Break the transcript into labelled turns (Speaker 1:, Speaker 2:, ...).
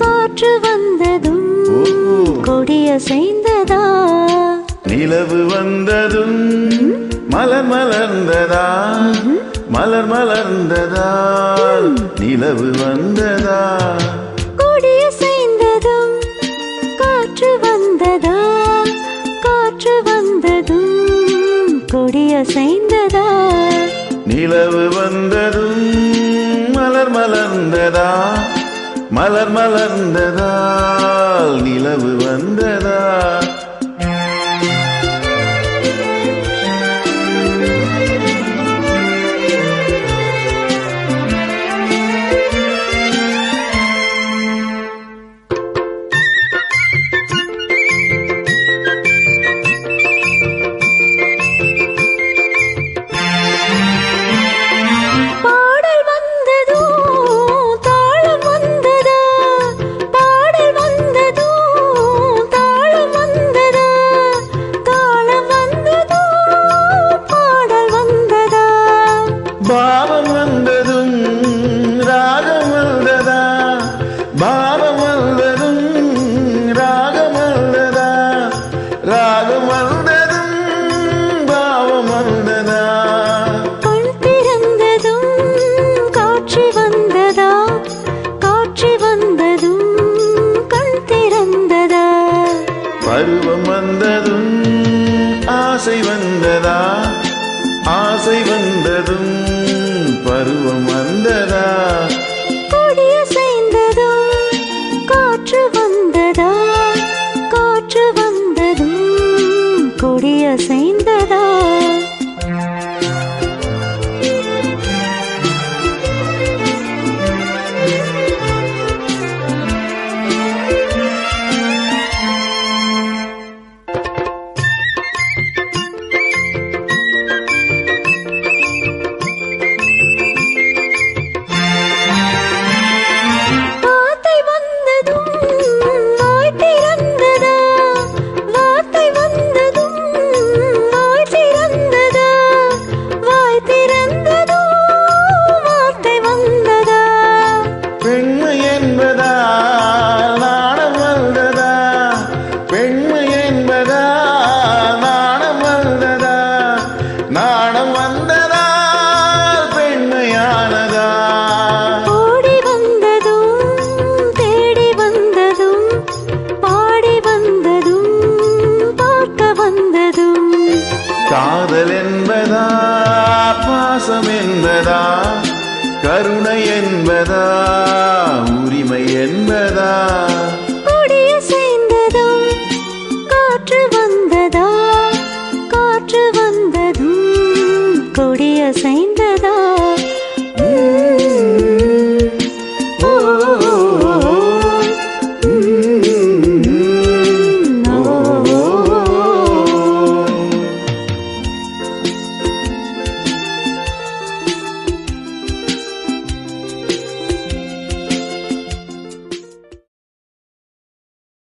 Speaker 1: காற்று வந்ததும் கொடியசைந்ததா
Speaker 2: நிலவு வந்ததும் மலர் மலர்ந்ததா மலர் மலர்ந்ததா நிலவு வந்ததா
Speaker 1: கொடியசைந்ததும் காற்று வந்ததா காற்று வந்ததும் கொடியசைந்ததா
Speaker 2: நிலவு வந்ததும் மலர் மலர்ந்ததா மலர் மலர்ந்ததா நிலவு வந்ததா பாவம் வந்ததும் ராகம் வந்ததா பாவம் வந்ததும் ராகம் வந்ததா ராகம் வந்ததும் பாவம் வந்ததா
Speaker 1: கண் திறந்ததும் காட்சி வந்ததா காட்சி வந்ததும் கண் திறந்ததா
Speaker 2: பருவம் வந்ததும் ஆசை வந்ததா ஆசை வந்ததும் பருவம் வந்ததா
Speaker 1: கொடியசைந்ததும் காற்று வந்ததா காற்று வந்ததும் கொடியசைந்ததா
Speaker 2: நாணம் வந்ததா பெண்மையானதா
Speaker 1: ஓடி வந்ததும் தேடி வந்ததும் பாடி வந்ததும் பார்க்க வந்ததும்
Speaker 2: காதல் என்பதா பாசம் என்பதா கருணை என்பதா உரிமை என்பதா
Speaker 1: கொடியசைந்ததும் காற்று வந்ததா காற்று வந்ததும் கொடியசைந்ததா